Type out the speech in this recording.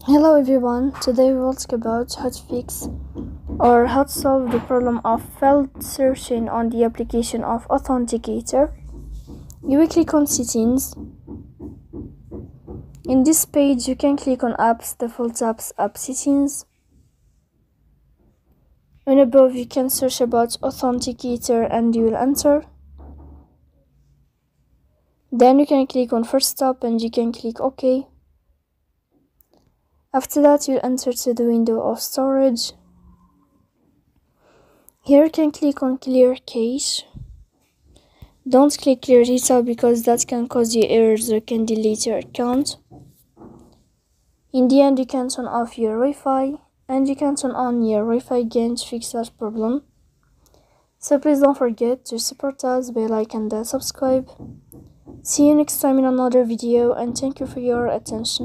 Hello everyone, today we will talk about how to fix or how to solve the problem of failed searching on the application of Authenticator. You will click on settings. In this page you can click on apps, default apps, app settings. And above you can search about Authenticator and you will enter. Then you can click on first stop and you can click OK. After that, you'll enter to the window of storage. Here you can click on clear cache. Don't click clear data because that can cause you errors or can delete your account. In the end, you can turn off your Wi-Fi and you can turn on your Wi-Fi again to fix that problem. So please don't forget to support us by like and subscribe. See you next time in another video and thank you for your attention.